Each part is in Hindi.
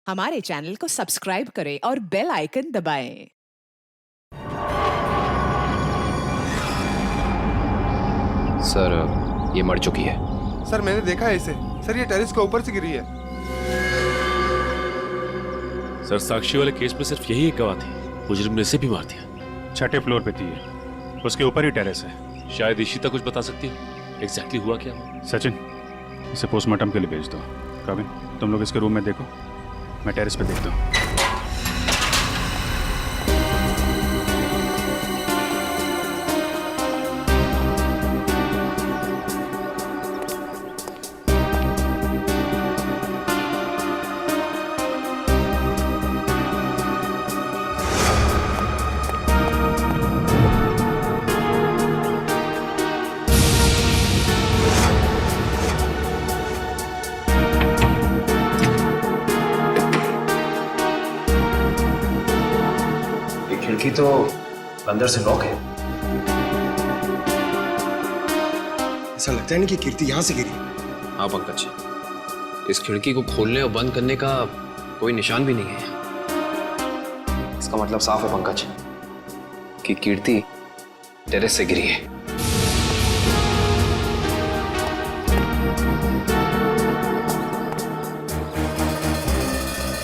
हमारे चैनल को सब्सक्राइब करें और बेल आइकन दबाएं। सर ये मर चुकी है। सर मैंने देखा है इसे। सर ये टेरेस के ऊपर से गिरी है। सर साक्षी वाले केस में सिर्फ यही एक गवाह थी, मुजरिम ने इसे भी मार दिया। छठे फ्लोर पे थी ये, उसके ऊपर ही टेरेस है। शायद इशिता कुछ बता सकती है एग्जैक्टली हुआ क्या। सचिन इसे पोस्टमार्टम के लिए भेज दो। रॉबिन तुम लोग इसके रूम में देखो, मैं टेरेस पे देखता हूँ। खिड़की तो अंदर से लॉक है। ऐसा लगता है नहीं कि कीर्ति यहाँ से गिरी। हाँ पंकज, इस खिड़की को खोलने और बंद करने का कोई निशान भी नहीं है। इसका मतलब साफ है पंकज कि कीर्ति टेरेस से गिरी है।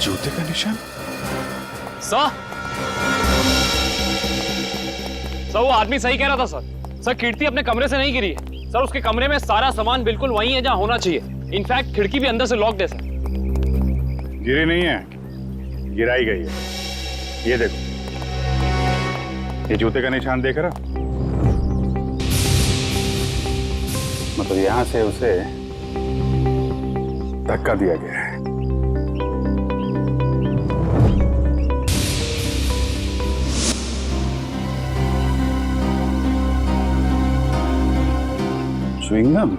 जूते का निशान। सर वो आदमी सही कह रहा था सर कीर्ति अपने कमरे से नहीं गिरी है सर। उसके कमरे में सारा सामान बिल्कुल वही है जहां होना चाहिए। इनफैक्ट खिड़की भी अंदर से लॉक्ड है सर। गिरी नहीं है, गिराई गई है। ये देखो, ये जूते का निशान देख रहा, मतलब यहां से उसे धक्का दिया गया है। च्युइंगम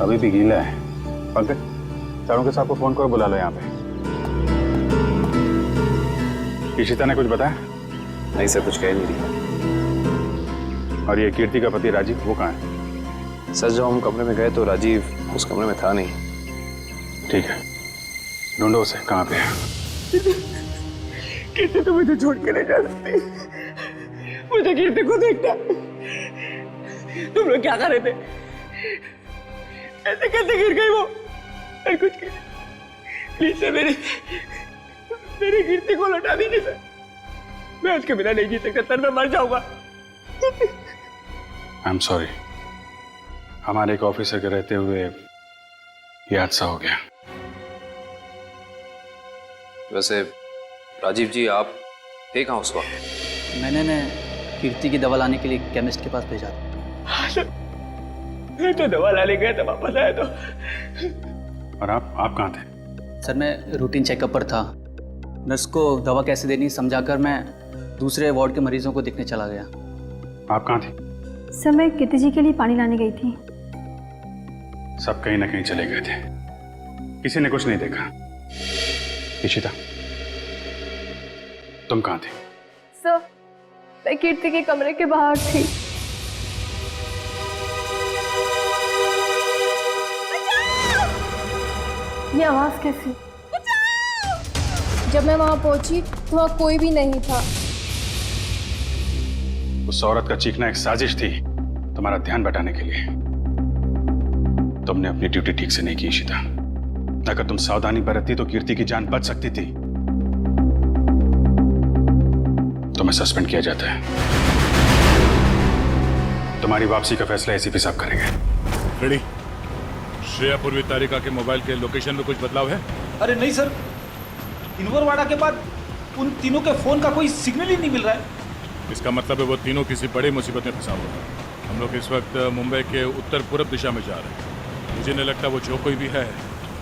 अभी भी गीला है। पंकज चारों के साथ को फोन करो, बुला लो यहाँ पे। इशिता ने कुछ बताया? नहीं सर, कुछ कह नहीं रही। और ये कीर्ति का पति राजीव, वो कहाँ है? सर जब हम कमरे में गए तो राजीव उस कमरे में था नहीं। ठीक है, ढूंढो उसे, कहाँ पे है? कीर्ति तो मुझे छोड़ के नहीं जा सकती। मुझे कीर्ति को देखना। तुम लोग क्या कर रहे थे? ऐसे कैसे गिर गई वो? मैं कुछ प्लीज सर मेरी कीर्ति को लौटा दीजिए सर। मैं उसके बिना नहीं जी सकता सर, मैं मर जाऊंगा। आई एम सॉरी, हमारे एक ऑफिसर के रहते हुए ये हादसा हो गया। वैसे राजीव जी आप थे कहाँ उस वक्त? मैंने कीर्ति की दवा लाने के लिए केमिस्ट के पास भेजा था। हाँ सर, मैं तो दवा लाने गया था, वापस आया तो। और आप कहाँ थे? सर मैं रूटीन चेकअप पर था। नर्स को दवा कैसे देनी समझाकर मैं दूसरे वार्ड के मरीजों को देखने चला गया। आप कहाँ थे? सर मैं कीर्ति जी के लिए पानी लाने गई थी। सब कहीं ना कहीं चले गए थे, किसी ने कुछ नहीं देखा। इशिता तुम कहाँ थे? सर मैं कीर्ति के कमरे के बाहर थी। ये आवाज कैसी? जब मैं वहां पहुंची तो वहां कोई भी नहीं था। उस औरत का चीखना एक साजिश थी तुम्हारा ध्यान बटाने के लिए। तुमने अपनी ड्यूटी ठीक से नहीं की इशिता। अगर तुम सावधानी बरतती तो कीर्ति की जान बच सकती थी। तुम्हें सस्पेंड किया जाता है। तुम्हारी वापसी का फैसला एसीपी साहब करेंगे। रेडी? श्रेया पूर्वी तारिका के मोबाइल के लोकेशन में कुछ बदलाव है? अरे नहीं सर, इनवरवाड़ा के बाद उन तीनों के फोन का कोई सिग्नल ही नहीं मिल रहा है। इसका मतलब है वो तीनों किसी बड़ी मुसीबत में फंसा हुआ है। हम लोग इस वक्त मुंबई के उत्तर पूर्व दिशा में जा रहे हैं। मुझे नहीं लगता वो जो कोई भी है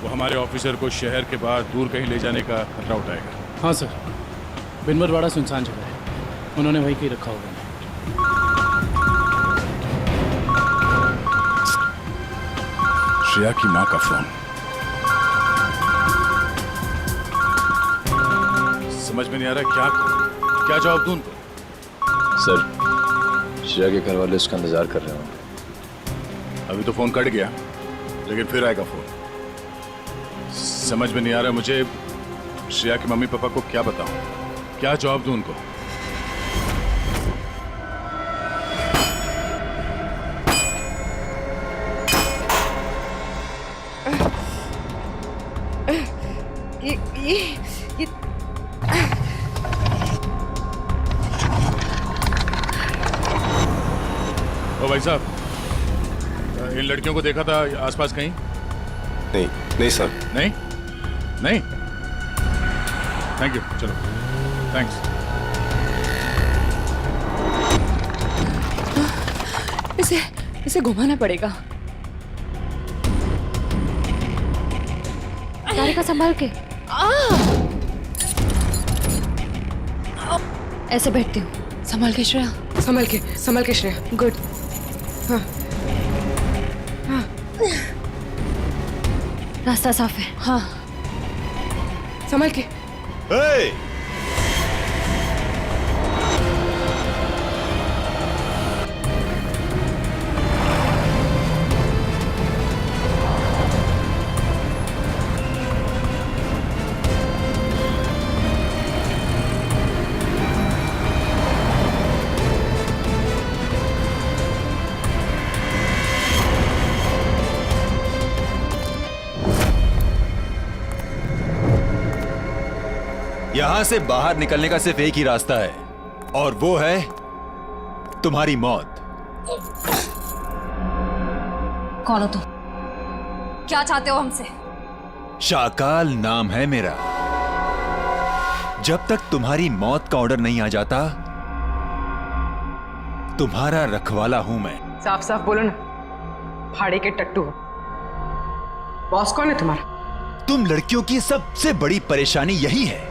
वो हमारे ऑफिसर को शहर के बाहर दूर कहीं ले जाने का खतरा उठाएगा। हाँ सर, बिनवरवाड़ा सुनसान जगह है, उन्होंने वहीं कहीं रखा होगा। श्रेया की माँ का फोन। समझ में नहीं आ रहा क्या जवाब दूं उनको? सर श्रेया के घर वाले उसका इंतजार कर रहे होंगे। अभी तो फोन कट गया, लेकिन फिर आएगा फोन। समझ में नहीं आ रहा मुझे श्रेया के मम्मी पापा को क्या बताऊं, क्या जवाब दूं उनको। ये ओ भाई साहब, इन लड़कियों को देखा था आसपास कहीं? नहीं नहीं सर। नहीं नहीं, थैंक यू, चलो थैंक्स। इसे घुमाना पड़ेगा। तारिका संभाल के। ऐसे बैठती हूँ। संभाल के श्रेया, संभाल के श्रेया। गुड। हाँ रास्ता साफ है। हाँ, संभाल के। यहां से बाहर निकलने का सिर्फ एक ही रास्ता है, और वो है तुम्हारी मौत। कौन हो तुम? क्या चाहते हो हमसे? शाकाल नाम है मेरा। जब तक तुम्हारी मौत का ऑर्डर नहीं आ जाता, तुम्हारा रखवाला हूं मैं। साफ साफ बोलो ना, फाड़े के टट्टू। बॉस कौन है तुम्हारा? तुम लड़कियों की सबसे बड़ी परेशानी यही है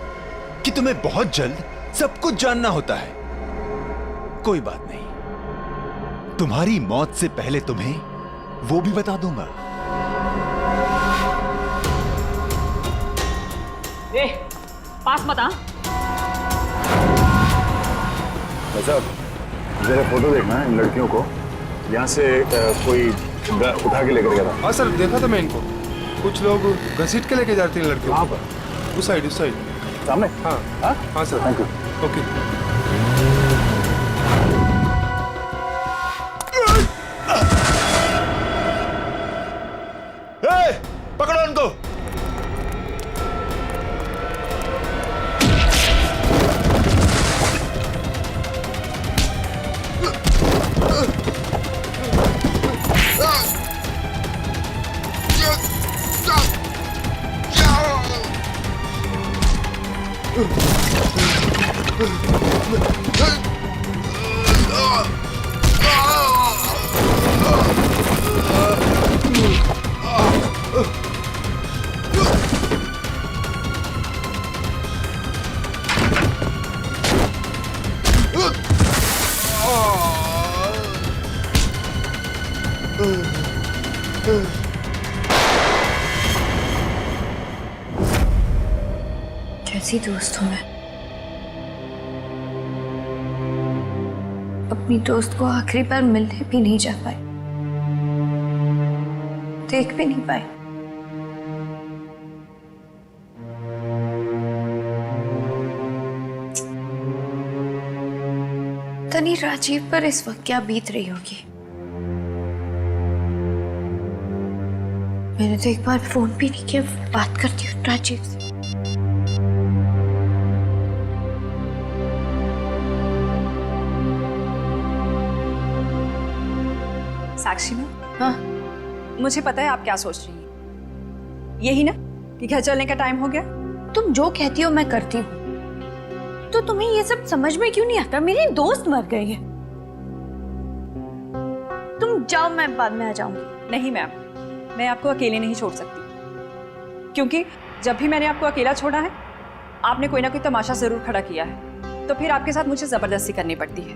कि तुम्हें बहुत जल्द सब कुछ जानना होता है। कोई बात नहीं, तुम्हारी मौत से पहले तुम्हें वो भी बता दूंगा। ए, पास मत आ। साहब, जरा फोटो देखना है इन लड़कियों को। यहाँ से कोई उठा के लेकर गया था। हाँ सर, देखा था मैं इनको। कुछ लोग घसीट के लेके जाते हैं लड़कियों। कहाँ पर? उस साइड सामने? हाँ हाँ हाँ सर। Thank you. ओके। पकड़ो उनको। कैसी दोस्त हूँ मैं। अपनी दोस्त को आखिरी बार मिलने भी नहीं जा पाई, देख भी नहीं पाई। तनी राजीव पर इस वक्त क्या बीत रही होगी। मैंने तो एक बार फोन भी नहीं किया। बात करती हूँ राजीव से। साक्षी में, हाँ, मुझे पता है आप क्या सोच रही हैं। यही ना कि घर चलने का टाइम हो गया। तुम जो कहती हो मैं करती हूँ, तो तुम्हें ये सब समझ में क्यों नहीं आता? मेरी दोस्त मर गई है। तुम जाओ, मैं बाद में आ जाऊंगी। नहीं मैम, मैं आपको अकेले नहीं छोड़ सकती, क्योंकि जब भी मैंने आपको अकेला छोड़ा है, आपने कोई ना कोई तमाशा जरूर खड़ा किया है, तो फिर आपके साथ मुझे जबरदस्ती करनी पड़ती है।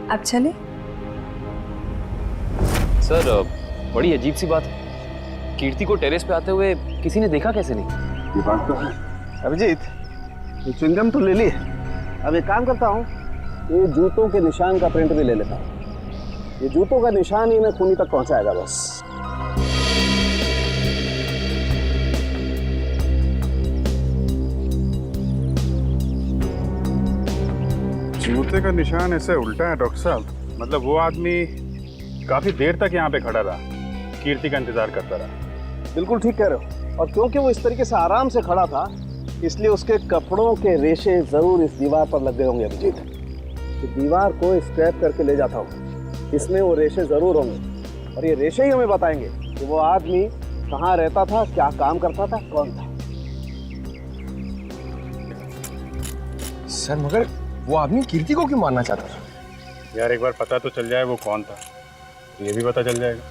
अब चले। सर, बड़ी अजीब सी बात है, कीर्ति को टेरेस पे आते हुए किसी ने देखा कैसे नहीं? ये बात तो है। अभिजीत, ये च्युइंगम तो ले ली। अब एक काम करता हूँ, ये जूतों के निशान का प्रिंट भी ले लेता हूँ। ये जूतों का निशान ही मैं खूनी तक पहुंचाएगा बस। जूते का निशान ऐसे उल्टा है डॉक्टर साहब। मतलब वो आदमी काफी देर तक यहाँ पे खड़ा रहा, कीर्ति का इंतजार करता रहा। बिल्कुल ठीक कह रहे हो। और क्योंकि वो इस तरीके से आराम से खड़ा था, इसलिए उसके कपड़ों के रेशे जरूर इस दीवार पर लग गए होंगे अभिजीत। तो दीवार को स्क्रैप करके ले जाता हूँ, इसमें वो रेशे जरूर होंगे और ये रेशे ही हमें बताएंगे कि वो आदमी कहाँ रहता था, क्या काम करता था, कौन था। सर मगर वो आदमी कीर्ति को क्यों मारना चाहता था? यार एक बार पता तो चल जाए वो कौन था, ये भी पता चल जाएगा।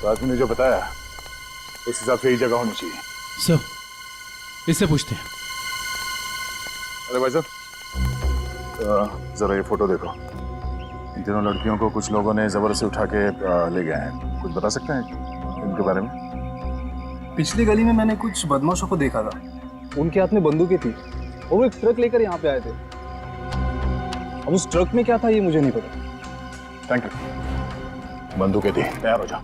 तो आदमी ने जो बताया उस हिसाब से ही जगह होनी चाहिए। सर इससे पूछते हैं। अरे भाई साहब जरा ये फोटो देखो। इन तीनों लड़कियों को कुछ लोगों ने जबरदस्ती उठा के ले गए हैं। कुछ बता सकते हैं इनके बारे में? पिछली गली में मैंने कुछ बदमाशों को देखा था, उनके हाथ में बंदूकें थी और वो एक ट्रक लेकर यहाँ पे आए थे। अब उस ट्रक में क्या था ये मुझे नहीं पता। Thank you. बंदूकें थी, तैयार हो जाओ।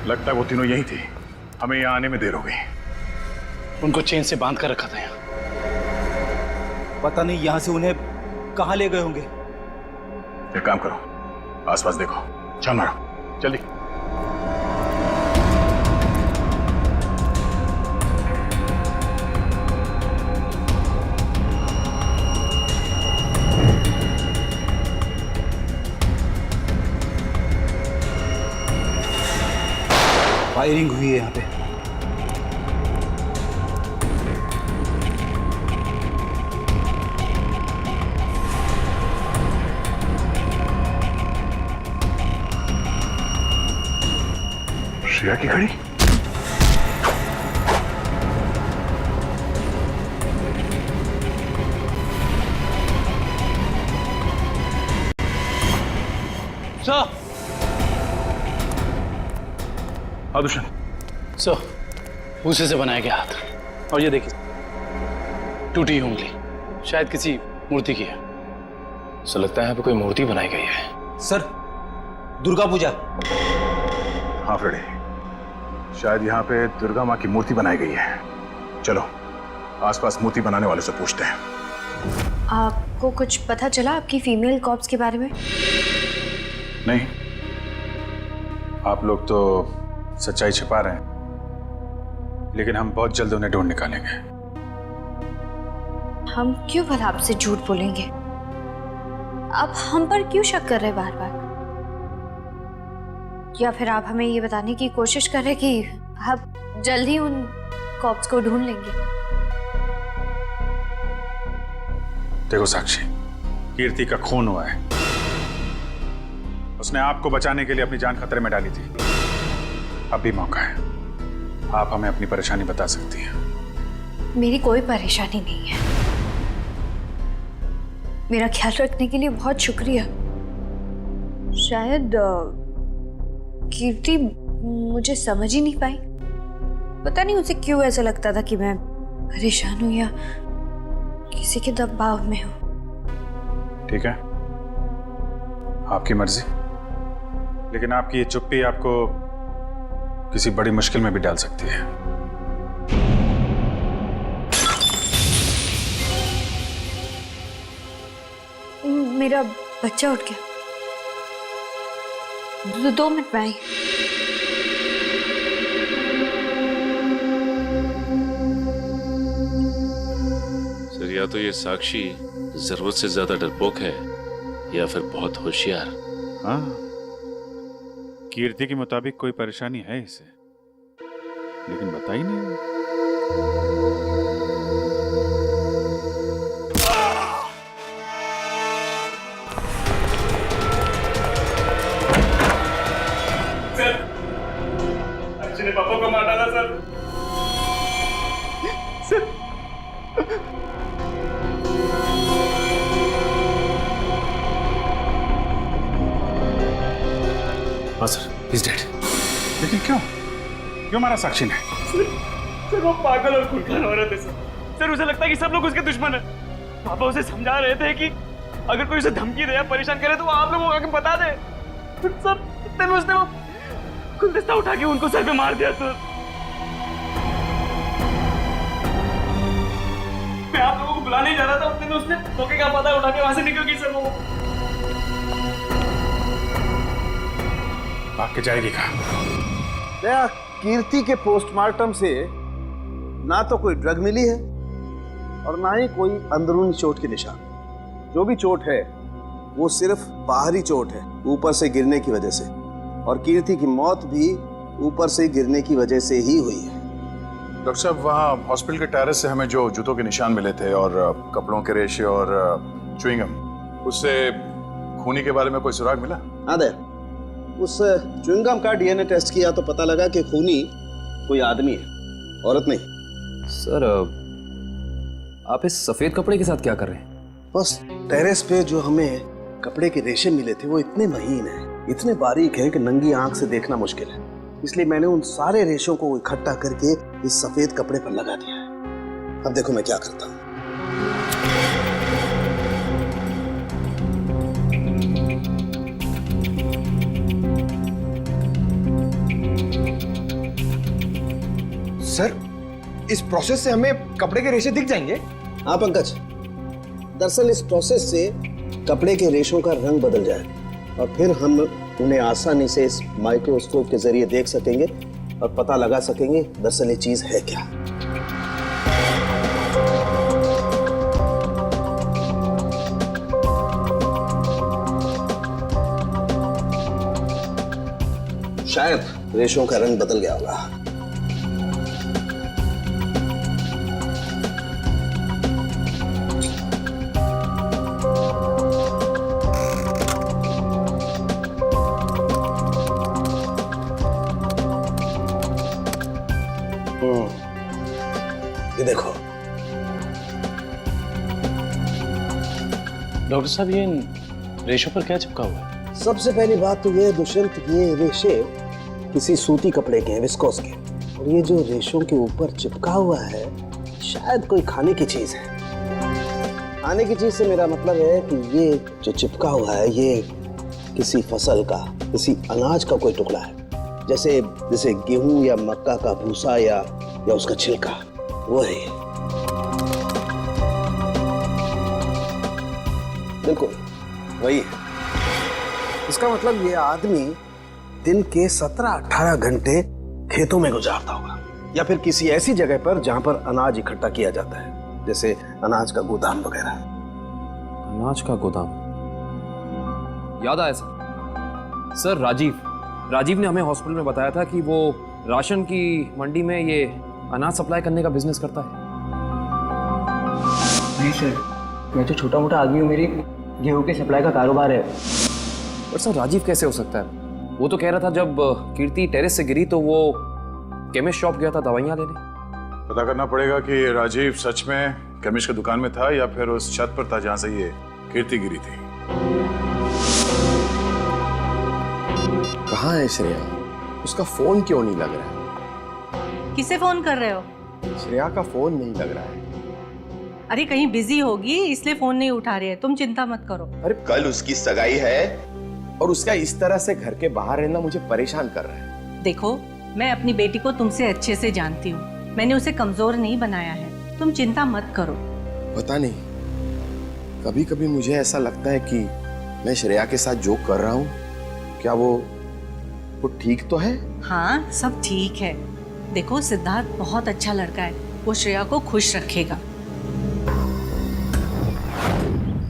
लगता है वो तीनों यही थी, हमें यहाँ आने में देर हो गई। उनको चेन से बांध कर रखा था यहाँ, पता नहीं यहाँ से उन्हें कहाँ ले गए होंगे। एक काम करो, आसपास देखो, छान मारो जल्दी। फायरिंग हुई है यहाँ पे। श्रेया की घड़ी? सर दुष्यंत। सर भूसे से बनाया गया हाथ, और ये देखिए टूटी उंगली, शायद किसी मूर्ति की है। सो लगता है यहाँ पे कोई मूर्ति बनाई गई है। सर दुर्गा पूजा। हाँ फ्रेडी, शायद यहाँ पे दुर्गा माँ की मूर्ति बनाई गई है। चलो आसपास मूर्ति बनाने वाले से पूछते हैं। आपको कुछ पता चला आपकी फीमेल कॉप्स के बारे में? नहीं, आप लोग तो सच्चाई छिपा रहे हैं, लेकिन हम बहुत जल्द उन्हें ढूंढ निकालेंगे। हम क्यों भला आपसे झूठ बोलेंगे? आप हम पर क्यों शक कर रहे हैं बार बार? या फिर आप हमें ये बताने की कोशिश कर रहे हैं कि आप जल्द ही उन कॉप्स को ढूंढ लेंगे? देखो साक्षी, कीर्ति का खून हुआ है। उसने आपको बचाने के लिए अपनी जान खतरे में डाली थी। अब भी मौका है, आप हमें अपनी परेशानी बता सकती हैं। मेरी कोई परेशानी नहीं है। मेरा ख्याल रखने के लिए बहुत शुक्रिया। शायद कीर्ति मुझे समझ ही नहीं पाई। पता नहीं उसे क्यों ऐसा लगता था कि मैं परेशान हूं या किसी के दबाव में हूं। ठीक है, आपकी मर्जी, लेकिन आपकी ये चुप्पी आपको किसी बड़ी मुश्किल में भी डाल सकती है। मेरा बच्चा उठ गया। 2 मिनट में आई। सर या तो ये साक्षी जरूरत से ज्यादा डरपोक है या फिर बहुत होशियार। हाँ, कीर्ति के मुताबिक कोई परेशानी है इसे, लेकिन बताई नहीं। मार डाला सर। हाँ सर, he's dead. लेकिन क्यों क्यों मारा साक्षी ने? सर वो पागल और खुलखार औरत है सर उसे लगता है कि सब लोग उसके दुश्मन है। पापा उसे समझा रहे थे कि अगर कोई उसे धमकी दे या परेशान करे तो वो आप लोगों को आके बता दे। सर इतने में उसने वो गुलदस्ता उठा के उनको सर पे मार दिया सर। मैं आप लोगों को बुलाने ही जा रहा था, उतने में उसने धोखे का पता उठा के वहां से निकल गई सर। वो भाग के जाएगी कहाँ? दया, कीर्ति के पोस्टमार्टम से ना तो कोई ड्रग मिली है और ना ही कोई अंदरूनी चोट के निशान। जो भी चोट है वो सिर्फ बाहरी चोट है, ऊपर से गिरने की वजह से, और कीर्ति की मौत भी ऊपर से गिरने की वजह से ही हुई है। डॉक्टर साहब, वहाँ हॉस्पिटल के टेरेस से हमें जो जूतों के निशान मिले थे और कपड़ों के रेशे और च्युइंगम, उससे खूनी के बारे में कोई सुराग मिला? हाँ दया, उस च्युइंगम का डीएनए टेस्ट किया तो पता लगा कि खूनी कोई आदमी है, औरत नहीं। सर, आप इस सफेद कपड़े के साथ क्या कर रहे हैं? बस टेरेस पे जो हमें कपड़े के रेशे मिले थे वो इतने महीन हैं, इतने बारीक हैं कि नंगी आंख से देखना मुश्किल है। इसलिए मैंने उन सारे रेशों को इकट्ठा करके इस सफेद कपड़े पर लगा दिया है। अब देखो मैं क्या करता हूँ। सर, इस प्रोसेस से हमें कपड़े के रेशे दिख जाएंगे? हाँ पंकज, दरअसल इस प्रोसेस से कपड़े के रेशों का रंग बदल जाए और फिर हम उन्हें आसानी से इस माइक्रोस्कोप के जरिए देख सकेंगे और पता लगा सकेंगे दरअसल ये चीज है क्या। शायद रेशों का रंग बदल गया होगा। ये देखो। डॉक्टर साहब, ये इन रेशों पर क्या चिपका हुआ है? सबसे पहली बात तो ये दुष्यंत, ये रेशे किसी सूती कपड़े के हैं, विस्कोस के, और ये जो रेशों के ऊपर चिपका हुआ है शायद कोई खाने की चीज है। खाने की चीज से मेरा मतलब है कि ये जो चिपका हुआ है ये किसी फसल का, किसी अनाज का कोई टुकड़ा है, जैसे गेहूं या मक्का का भूसा या उसका छिलका, वो है ये। बिल्कुल वही है। इसका मतलब ये आदमी दिन के 17-18 घंटे खेतों में गुजारता होगा या फिर किसी ऐसी जगह पर जहां पर अनाज इकट्ठा किया जाता है, जैसे अनाज का गोदाम वगैरह। अनाज का गोदाम, याद आया सर, राजीव ने हमें हॉस्पिटल में बताया था कि वो राशन की मंडी में ये अनाज सप्लाई करने का बिजनेस करता है। नहीं सर, मैं तो छोटा मोटा आदमी हूँ, मेरी गेहूं के सप्लाई का कारोबार है। पर सर, राजीव कैसे हो सकता है? वो तो कह रहा था जब कीर्ति टेरेस से गिरी तो वो केमिस्ट शॉप गया था दवाइयाँ लेने। पता करना पड़ेगा कि राजीव सच में केमिस्ट की दुकान में था या फिर उस छत पर था जहां से ये कीर्ति गिरी थी। कहाँ है श्रेया? उसका फोन क्यों नहीं लग रहा है? किसे फोन कर रहे हो? श्रेया का फोन नहीं लग रहा है। अरे कहीं बिजी होगी इसलिए फोन नहीं उठा रही है, तुम चिंता मत करो। अरे कल उसकी सगाई है और उसका इस तरह से घर के बाहर रहना मुझे परेशान कर रहा है। देखो, मैं अपनी बेटी को तुमसे अच्छे से जानती हूँ, मैंने उसे कमजोर नहीं बनाया है, तुम चिंता मत करो। पता नहीं, कभी कभी मुझे ऐसा लगता है कि मैं श्रेया के साथ जो कर रहा हूँ, क्या वो ठीक तो है? हाँ, सब ठीक है। देखो, सिद्धार्थ बहुत अच्छा लड़का है, वो श्रेया को खुश रखेगा।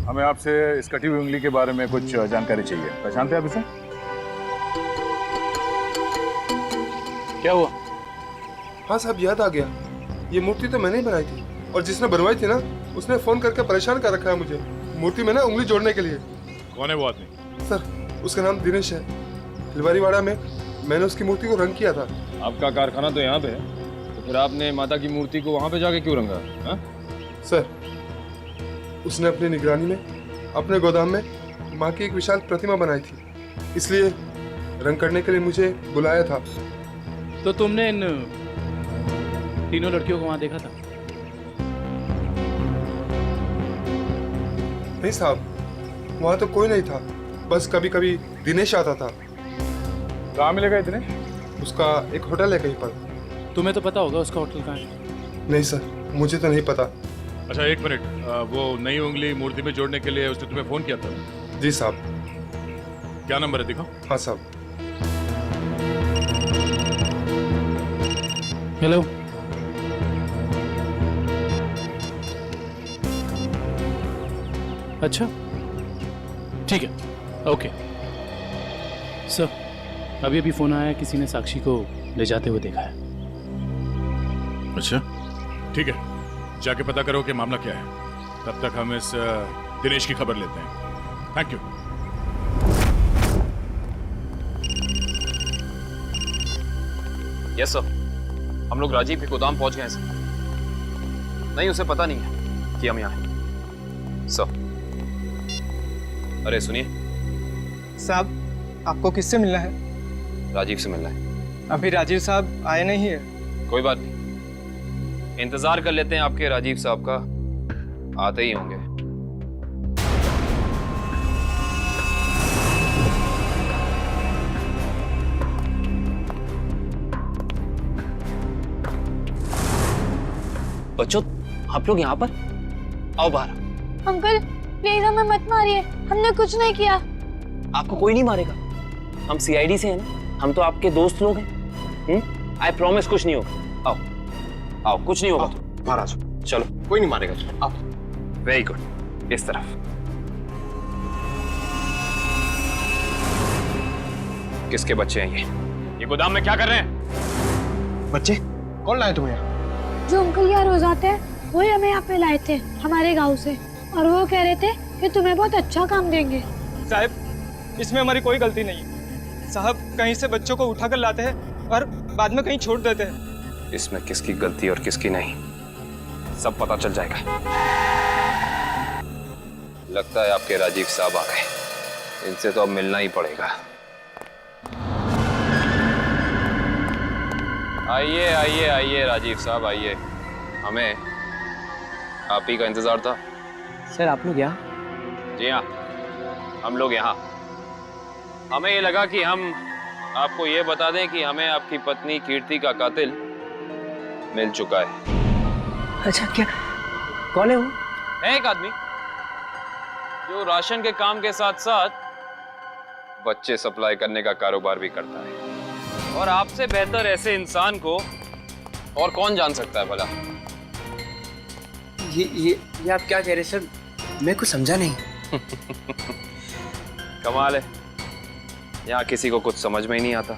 हमें आपसे इस कटी हुई उंगली के बारे में कुछ जानकारी चाहिए। पहचानते हैं आप इसे? क्या हुआ? हाँ साहब, याद आ गया। ये मूर्ति तो मैंने ही बनाई थी और जिसने बनवाई थी ना, उसने फोन करके परेशान कर रखा है मुझे मूर्ति में ना उंगली जोड़ने के लिए। कौन है वो आदमी? सर, उसका नाम दिनेश है। फुलवारीवाड़ा में मैंने उसकी मूर्ति को रंग किया था। आपका कारखाना तो यहाँ पे है, तो फिर आपने माता की मूर्ति को वहाँ पे जाके क्यों रंगा? हाँ? सर, उसने अपनी निगरानी में अपने गोदाम में माँ की एक विशाल प्रतिमा बनाई थी, इसलिए रंग करने के लिए मुझे बुलाया था। तो तुमने इन तीनों लड़कियों को वहां देखा था? नहीं साहब, वहाँ तो कोई नहीं था, बस कभी कभी दिनेश आता था। कहाँ मिलेगा दिनेश? उसका एक होटल है कहीं पर। तुम्हें तो पता होगा उसका होटल कहाँ है? नहीं सर, मुझे तो नहीं पता। अच्छा एक मिनट, वो नई उंगली मूर्ति में जोड़ने के लिए उसने तुम्हें फोन किया था? जी साहब। क्या नंबर है दिखाओ। हाँ साहब। हेलो, अच्छा ठीक है, ओके सर। अभी अभी फोन आया, किसी ने साक्षी को ले जाते हुए देखा है। अच्छा ठीक है, जाके पता करो कि मामला क्या है। तब तक हम इस दिनेश की खबर लेते हैं। Thank you. यस सर, हम लोग राजीव के गोदाम पहुंच गए हैं सर। नहीं, उसे पता नहीं है कि हम यहाँ हैं सर। अरे सुनिए साहब, आपको किससे मिलना है? राजीव से मिलना है। अभी राजीव साहब आए नहीं है। कोई बात नहीं, इंतजार कर लेते हैं आपके राजीव साहब का, आते ही होंगे। बच्चों, आप लोग यहाँ पर आओ बाहर। अंकल प्लीज हमें मत मारिए, हमने कुछ नहीं किया। आपको कोई नहीं मारेगा, हम सीआईडी से हैं ना, हम तो आपके दोस्त लोग हैं। आई प्रॉमिस कुछ नहीं होगा। आओ आओ, कुछ नहीं होगा। बाहर आ जाओ, चलो, कोई नहीं मारेगा। आओ। वेरी गुड, इस तरफ। किसके बच्चे हैं ये गोदाम में क्या कर रहे हैं? बच्चे कौन लाए तुम्हें यहाँ? जो अंकल यहाँ रोज आते हैं वही हमें यहाँ पे लाए थे हमारे गांव से, और वो कह रहे थे कि तुम्हें बहुत अच्छा काम देंगे। साहब, इसमें हमारी कोई गलती नहीं है। साहब कहीं से बच्चों को उठा कर लाते हैं और बाद में कहीं छोड़ देते हैं। इसमें किसकी गलती और किसकी नहीं, सब पता चल जाएगा। लगता है आपके राजीव साहब आ गए, इनसे तो अब मिलना ही पड़ेगा। आइए आइए आइए राजीव साहब, आइए। हमें आप ही का इंतजार था। सर आप लोग यहाँ? जी हाँ, हम लोग यहाँ। हमें ये लगा कि हम आपको ये बता दें कि हमें आपकी पत्नी कीर्ति का कातिल मिल चुका है। अच्छा, क्या कौन है वो? है एक आदमी जो राशन के काम के साथ साथ बच्चे सप्लाई करने का कारोबार भी करता है, और आपसे बेहतर ऐसे इंसान को और कौन जान सकता है भला? ये आप क्या कह रहे हैं सर? मैं कुछ समझा नहीं। कमाल है, यहाँ किसी को कुछ समझ में ही नहीं आता।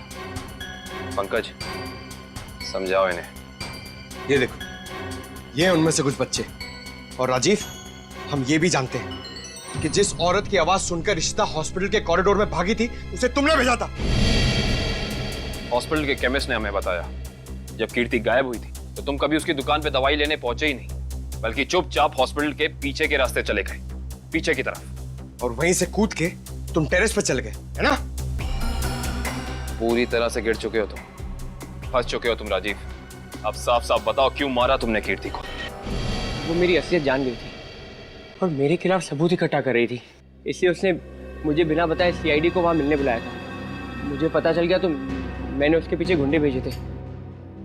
पंकज, समझाओ इन्हें। ये देखो, ये हैं उनमें से कुछ बच्चे। और राजीव, हम ये भी जानते हैं कि जिस औरत की आवाज सुनकर रिश्ता हॉस्पिटल के कॉरिडोर में भागी थी, उसे तुमने भेजा था। हॉस्पिटल के केमिस्ट ने हमें बताया, जब कीर्ति गायब हुई थी तो तुम कभी उसकी दुकान पे दवाई लेने पहुंचे ही नहीं, बल्कि चुपचाप हॉस्पिटल के पीछे के रास्ते चले गए, पीछे की तरफ। और वहीं से कूद के तुम टेरेस पर चले गए, है ना? पूरी तरह से गिर चुके हो तुम, फंस चुके हो तुम राजीव। अब साफ साफ बताओ, क्यों मारा तुमने कीर्ति को? वो मेरी असलियत जान गई थी और मेरे खिलाफ सबूत इकट्ठा कर रही थी, इसलिए उसने मुझे बिना बताए सीआईडी को वहाँ मिलने बुलाया था। मुझे पता चल गया तो मैंने उसके पीछे गुंडे भेजे थे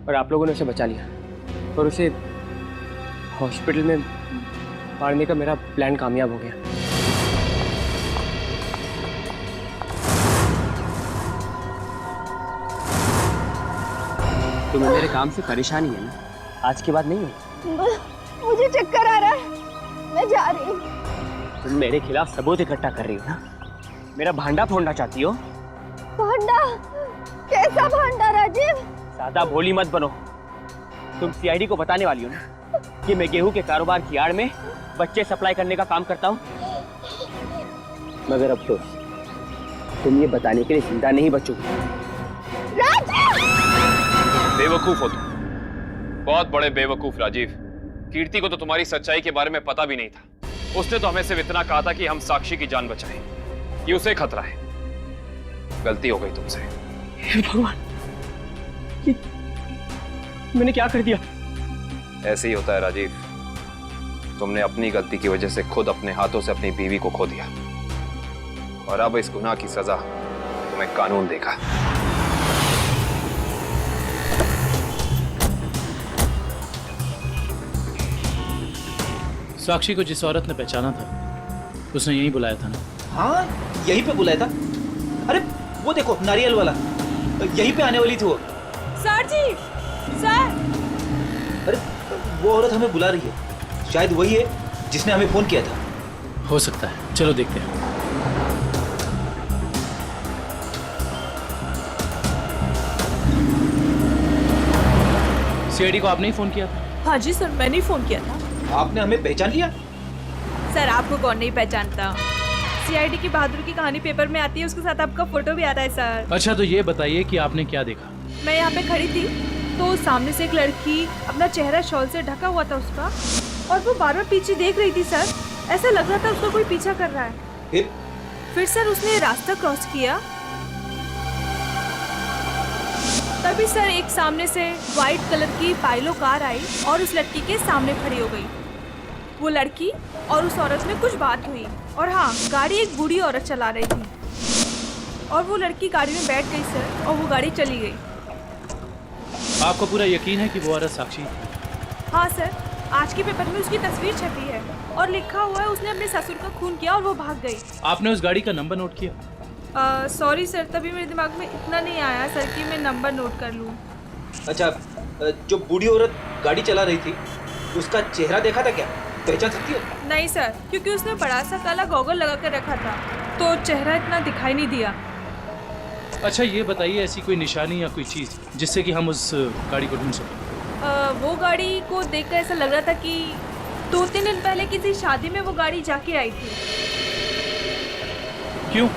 और आप लोगों ने उसे बचा लिया, और उसे हॉस्पिटल में मारने का मेरा प्लान कामयाब हो गया। तुम्हें मेरे काम से परेशानी है ना? आज के बाद नहीं है। मुझे चक्कर आ रहा है, मैं जा रही हूँ। तुम मेरे खिलाफ सबूत इकट्ठा कर रही हो ना? मेरा भांडा फोड़ना चाहती हो? भांडा? कैसा भांडा राजीव? ज्यादा भोली मत बनो। तुम सीआईडी को बताने वाली हो ना कि मैं गेहूं के कारोबार की आड़ में बच्चे सप्लाई करने का काम करता हूँ? मगर अफसोस, तुम ये बताने के लिए जिंदा नहीं बचोगे। बेवकूफ हो तुम, बहुत बड़े बेवकूफ राजीव। कीर्ति को तो तुम्हारी सच्चाई के बारे में पता भी नहीं था। उसने तो हमें सिर्फ इतना कहा था कि हम साक्षी की जान बचाएं, ये उसे खतरा है। गलती हो गई तुमसे। हे भगवान, ये मैंने क्या कर दिया? ऐसे ही होता है राजीव, तुमने अपनी गलती की वजह से खुद अपने हाथों से अपनी बीवी को खो दिया, और अब इस गुनाह की सजा तुम्हें कानून देगा। साक्षी को जिस औरत ने पहचाना था उसने यही बुलाया था ना? हाँ, यहीं पे बुलाया था। अरे वो देखो, नारियल वाला, यहीं पे आने वाली थी वो। सर जी, सर। अरे वो औरत हमें बुला रही है, शायद वही है जिसने हमें फोन किया था। हो सकता है, चलो देखते हैं। सीआईडी को आपने ही फोन किया था? हाँ जी सर, मैंने ही फोन किया था। आपने हमें पहचान लिया? सर आपको कौन नहीं पहचानता? सीआईडी की बहादुर की कहानी पेपर में आती है, उसके साथ आपका फोटो भी आता है सर। अच्छा, तो ये बताइए कि आपने क्या देखा? मैं यहाँ पे खड़ी थी तो सामने से एक लड़की, अपना चेहरा शॉल से ढका हुआ था उसका, और वो बार बार पीछे देख रही थी सर। ऐसा लग रहा था उसको कोई पीछा कर रहा है। फिर सर उसने रास्ता क्रॉस किया, तभी सर एक सामने से व्हाइट कलर की पाइलो कार आई और उस लड़की के सामने खड़ी हो गई। वो लड़की और उस औरत में कुछ बात हुई, और हाँ, गाड़ी एक बूढ़ी औरत चला रही थी, और वो लड़की गाड़ी में बैठ गई सर, और वो गाड़ी चली गई। आपको पूरा यकीन है कि वो औरत साक्षी? हाँ सर, आज के पेपर में उसकी तस्वीर छपी है और लिखा हुआ है उसने अपने ससुर का खून किया और वो भाग गई। आपने उस गाड़ी का नंबर नोट किया? सॉरी सर, तभी मेरे दिमाग में इतना नहीं आया सर कि मैं नंबर नोट कर लूँ। अच्छा, जो बूढ़ी औरत गाड़ी चला रही थी उसका चेहरा देखा था क्या? पहचान सकती हो? नहीं सर, क्योंकि उसने बड़ा सा काला गॉगल लगा कर रखा था, तो चेहरा इतना दिखाई नहीं दिया। अच्छा, ये बताइए ऐसी कोई निशानी या कोई चीज़ जिससे कि हम उस गाड़ी को ढूंढ सकें? वो गाड़ी को देखकर ऐसा लग रहा था कि 2-3 दिन पहले किसी शादी में वो गाड़ी जाके आई थी। क्यों?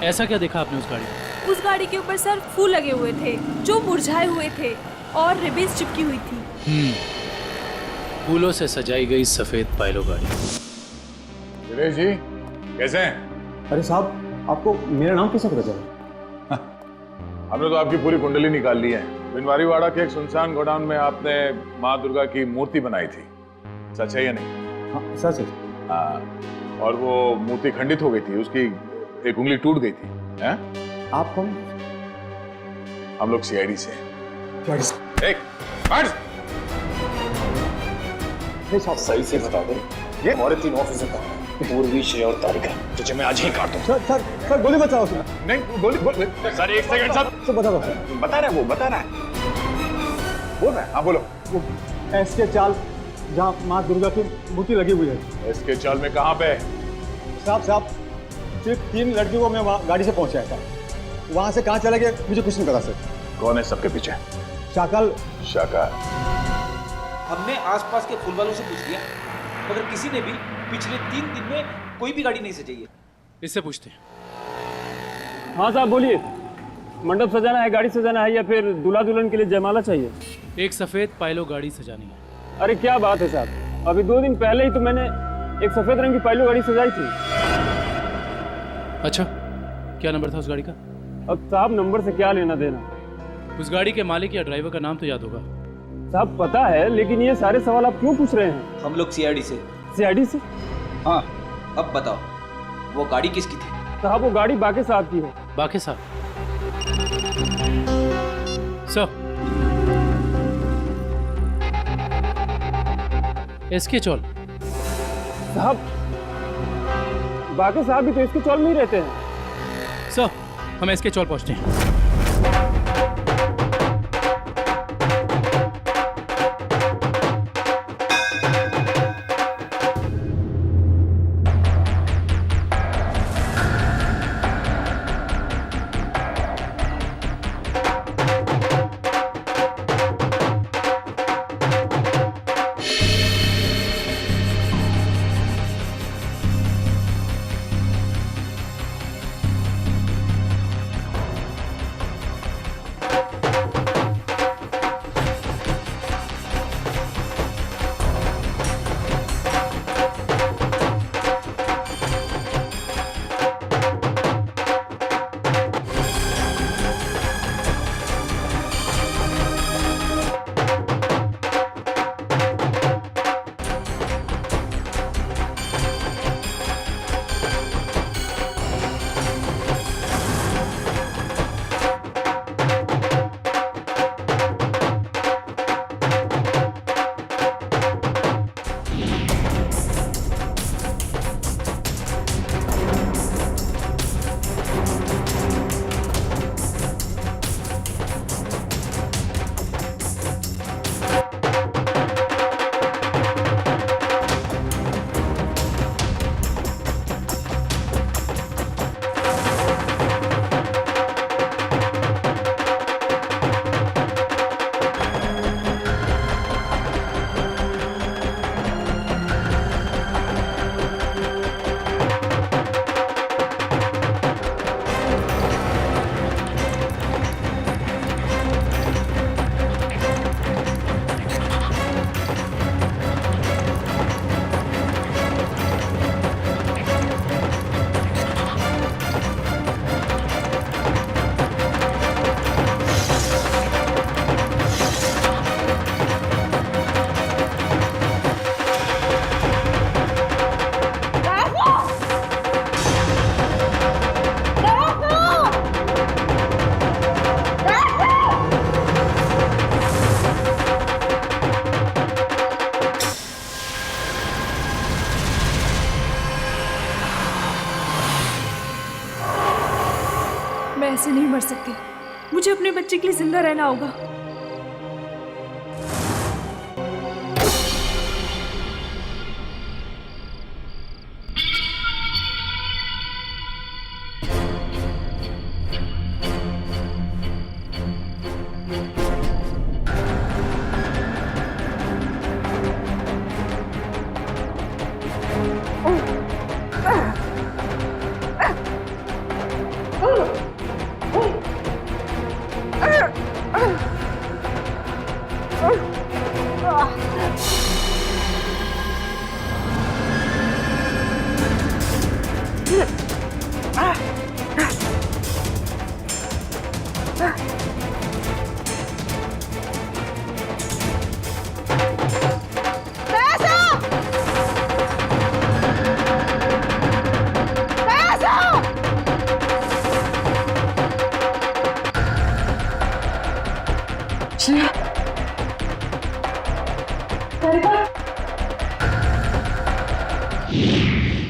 ऐसा क्या देखा आपने उस गाड़ी में? उस गाड़ी के ऊपर सर फूल लगे हुए थे जो मुरझाए हुए थे, और रिबन्स चिपकी हुई थी। फूलों से सजाई गई सफेद पाइलो गाड़ी। दिनेश जी, कैसे हैं? अरे साहब, आपको मेरा नाम कैसे पता चला? हमने तो आपकी पूरी कुंडली निकाल ली है। बिनवारीवाड़ा के एक सुनसान गोडाउन में आपने माँ दुर्गा की मूर्ति बनाई थी, सच है या नहीं? हाँ, सच है। हाँ, और वो मूर्ति खंडित हो गई थी, उसकी एक उंगली टूट गई थी। हैं? आप कौन? हम लोग सीआईडी से हैं। साहब सही से बता दो, ये हमारे 3 ऑफिसर का पूर्वी, श्रेय और तारिका, तुझे मैं आज ही काट दूं। सर गोली बचाओ उसने। नहीं, गोली सर, एक सेकंड सर बता दो। बता रहा है, वो बता रहा है, बोल रहा है। हाँ बोलो। वो एसके चाल जहाँ माँ दुर्गा की मूर्ति लगी हुई है। एसके चाल में कहाँ पे? साहब सिर्फ 3 लड़कियों को मैं वहाँ गाड़ी से पहुँचाया था, वहाँ से कहाँ चला गया मुझे कुछ नहीं पता सर। कौन है सबके पीछे? शाकल। हमने आसपास के फूल वालों से पूछ लिया, मगर किसी ने भी पिछले 3 दिन में कोई भी गाड़ी नहीं सजाई है। इससे पूछते हैं। हाँ साहब बोलिए, मंडप सजाना है, गाड़ी सजाना है, या फिर दूल्हा दुल्हन के लिए जयमाला चाहिए? एक सफेद पाइलो गाड़ी सजानी है। अरे क्या बात है साहब, अभी 2 दिन पहले ही तो मैंने एक सफेद रंग की पाइलो गाड़ी सजाई थी। अच्छा, क्या नंबर था उस गाड़ी का? अब साहब नंबर से क्या लेना देना? उस गाड़ी के मालिक या ड्राइवर का नाम तो याद होगा? साहब पता है, लेकिन ये सारे सवाल आप क्यों पूछ रहे हैं? हम लोग सीआईडी से। सीआईडी से? हाँ, अब बताओ वो गाड़ी किसकी थी? साहब वो गाड़ी बाके साहब की है। बाके साहब? सर, एसके चौल? साहब बाके साहब भी तो इसके चौल में ही रहते हैं। सर, हम एसके चौल पहुंचते हैं। मैं ऐसे नहीं मर सकती। मुझे अपने बच्चे के लिए जिंदा रहना होगा।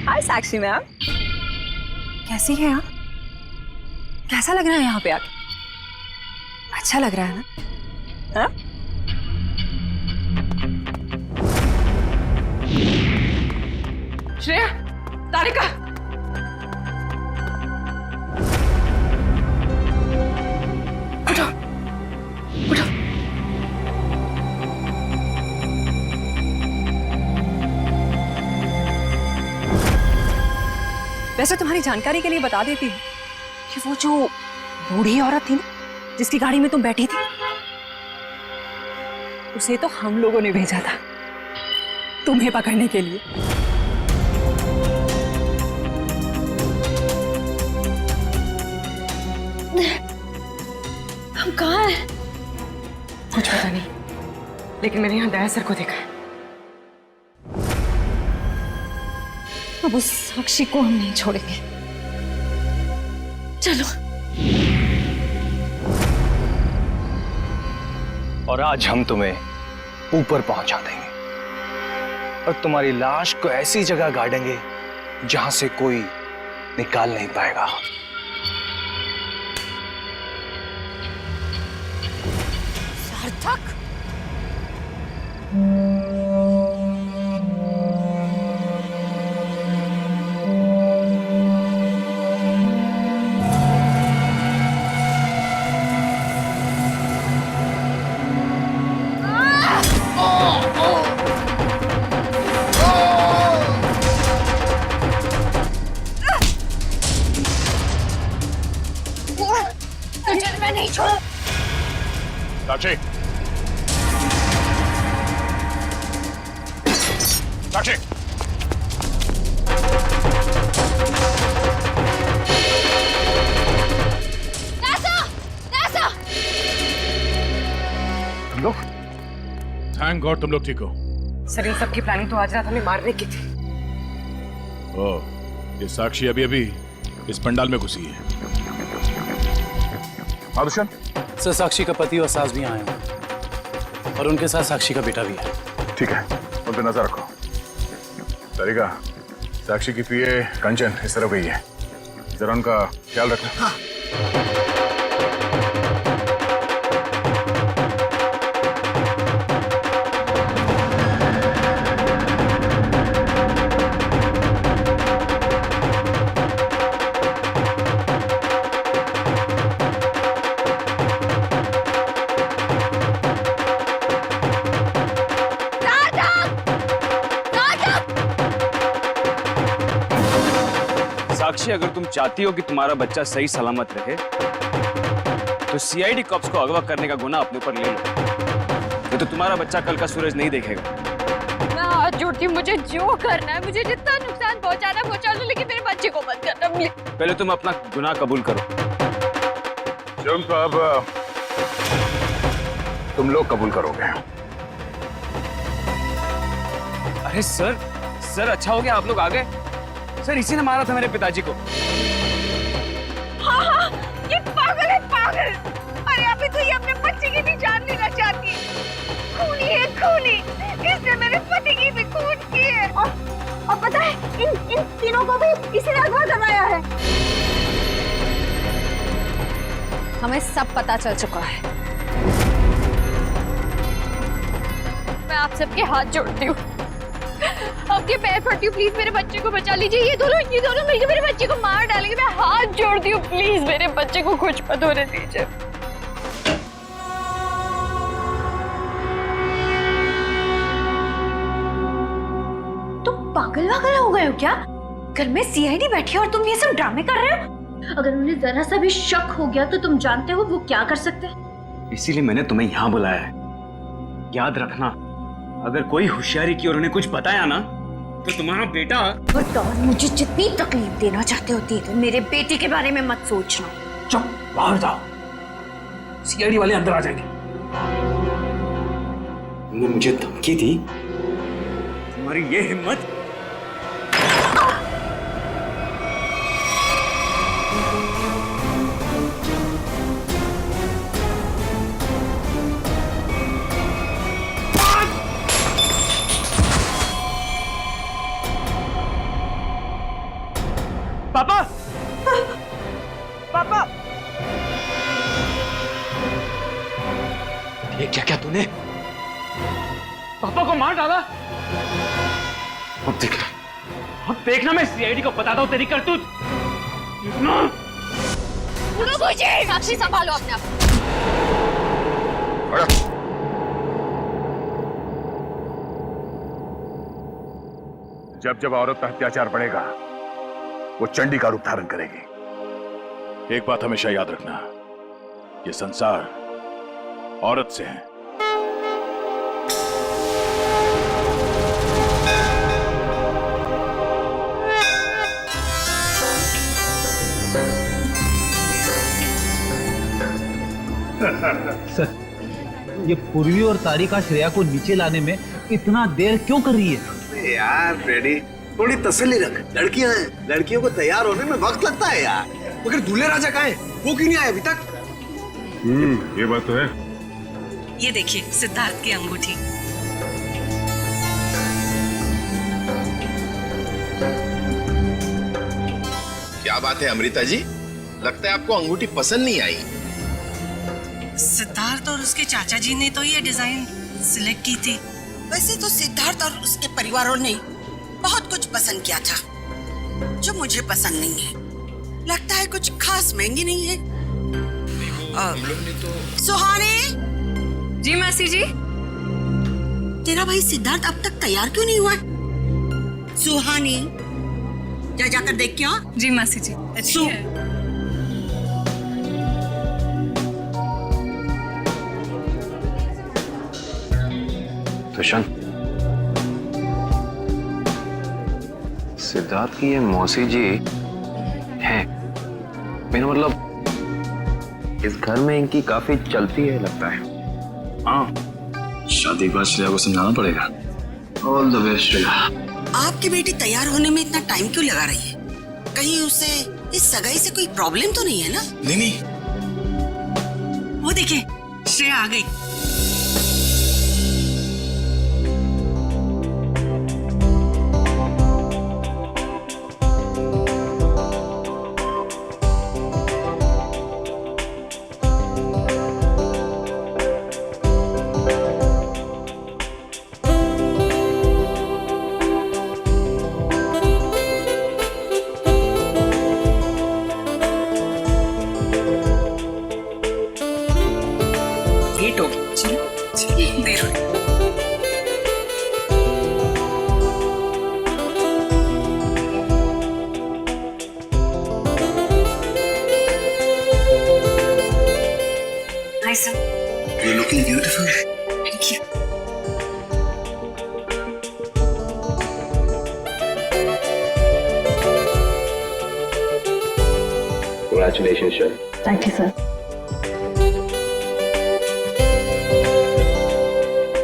हाय साक्षी मैम, कैसी हैं आप? कैसा लग रहा है यहाँ पे आके? अच्छा लग रहा है ना? हाँ? श्रेया, तारिका, उठो, उठो। वैसे तुम्हारी जानकारी के लिए बता देती हूँ कि वो जो बूढ़ी औरत थी ना, जिसकी गाड़ी में तुम बैठी थी, उसे तो हम लोगों ने भेजा था तुम्हें पकड़ने के लिए। हम कहाँ हैं? कुछ पता नहीं, लेकिन मैंने यहाँ दया सर को देखा है। अब उस साक्षी को हम नहीं छोड़ेंगे। चलो। और आज हम तुम्हें ऊपर पहुंचा देंगे और तुम्हारी लाश को ऐसी जगह गाड़ेंगे जहां से कोई निकाल नहीं पाएगा। सार्थक, तुझे मैं नहीं छोड़। साक्षी, साक्षी, तुम लोग? थैंक गॉड तुम लोग ठीक हो। सर, इन सब की प्लानिंग तो आज रात हमें मारने की थी। ओह, ये साक्षी अभी अभी इस पंडाल में घुसी है। आदर्शन, सर साक्षी का पति और सास भी आए हैं और उनके साथ साक्षी का बेटा भी है। ठीक है, उन पे नजर रखो। तारिका, साक्षी की पीए कंचन इस तरफ गई है, जरा उनका ख्याल रखना। हाँ। साक्षी, अगर तुम चाहती हो कि तुम्हारा बच्चा सही सलामत रहे तो सीआईडी कॉप्स को अगवा करने का गुनाह अपने ऊपर ले लो, नहीं तो तुम्हारा बच्चा कल का सूरज नहीं देखेगा। मैं हाथ जोड़ती हूँ, मुझे जो करना है, मुझे जितना नुकसान पहुंचाना है पहुंचा लो, लेकिन मेरे बच्चे को मत करना प्लीज। पहले तुम अपना गुनाह कबूल करो। जुर्म तो अब तुम लोग कबूल करोगे। अरे सर, सर अच्छा हो गया आप लोग आ गए। सर, इसी ने मारा था मेरे पिताजी को। हाँ हाँ, ये पागल है, पागल। अरे अभी तो ये अपने बच्चे की भी जान लेना चाहती है। खूनी है, खूनी। इसने मेरे पति की भी खून की है। और पता है, इन तीनों को भी इसी ने अगवा करवाया है। हमें सब पता चल चुका है। मैं आप सबके हाथ जोड़ती हूँ, आपके पैर पड़ती हूँ, प्लीज मेरे बच्चे को बचा लीजिए। ये दोनों मिलकर मेरे बच्चे को मार डालेंगे। मैं हाथ जोड़ती हूँ, प्लीज मेरे बच्चे को कुछ मत होने दीजिए। तुम पागल वागल हो गए हो क्या? घर में सीआईडी बैठी है और तुम ये सब ड्रामे कर रहे हो? अगर उन्हें जरा सा भी शक हो गया तो तुम जानते हो वो क्या कर सकते हैं। इसीलिए मैंने तुम्हें यहाँ बुलाया है। याद रखना, अगर कोई होशियारी की और उन्हें कुछ बताया ना तो तुम्हारा बेटा। और मुझे जितनी तकलीफ देना चाहते हो दे दो, मेरे बेटे के बारे में मत सोचना। चुप, बाहर जाओ, सीआईडी वाले अंदर आ जाएंगे। तुमने मुझे धमकी दी, तुम्हारी ये हिम्मत। पापा, पापा, ये क्या क्या तूने? पापा को मार डाला। अब देखना, अब देखना, मैं सीआईडी को बताता हूँ तेरी करतूत। साक्षी संभालो अपने आप। जब जब औरत पर अत्याचार बढ़ेगा वो चंडी का रूप धारण करेगी। एक बात हमेशा याद रखना, ये संसार औरत से है। सर, ये पूर्वी और तारिका श्रेया को नीचे लाने में इतना देर क्यों कर रही है? यार फ्रेडी, थोड़ी तसल्ली रख। लड़कियां हैं, लड़कियों को तैयार होने में वक्त लगता है यार। मगर दूल्हे राजा कहाँ हैं? वो क्यों नहीं आए अभी तक? ये बात तो है। ये देखिए सिद्धार्थ की अंगूठी। क्या बात है अमृता जी, लगता है आपको अंगूठी पसंद नहीं आई। सिद्धार्थ और उसके चाचा जी ने तो ये डिजाइन सिलेक्ट की थी। वैसे तो सिद्धार्थ और उसके परिवार ने बहुत कुछ पसंद किया था जो मुझे पसंद नहीं है। लगता है कुछ खास महंगी नहीं है। हम लोग ने तो। सुहानी जी मासी जी। तेरा भाई सिद्धार्थ अब तक तैयार क्यों नहीं हुआ? सुहानी जाकर देख क्या? जी मासी जी। दुष्यंत, सिद्धार्थ की ये मौसी जी हैं। मेरा मतलब इस घर में इनकी काफी चलती है लगता है। हाँ, शादी के बाद श्रेया को समझाना पड़ेगा। All the best Shreya. आपकी बेटी तैयार होने में इतना टाइम क्यों लगा रही है? कहीं उसे इस सगाई से कोई प्रॉब्लम तो नहीं है ना? नहीं। वो देखिए श्रेया आ गई। You're looking beautiful. Thank you. Congratulations, sir. Thank you sir.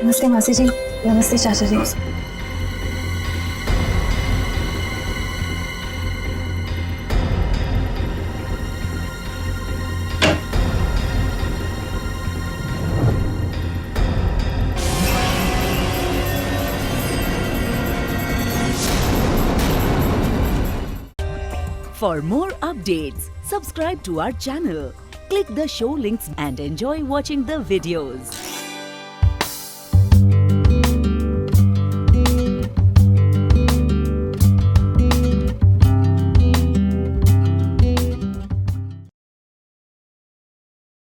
नमस्ते मासी जी। नमस्ते चाचा जी। For more updates, subscribe to our channel, Click the show links and enjoy watching the videos.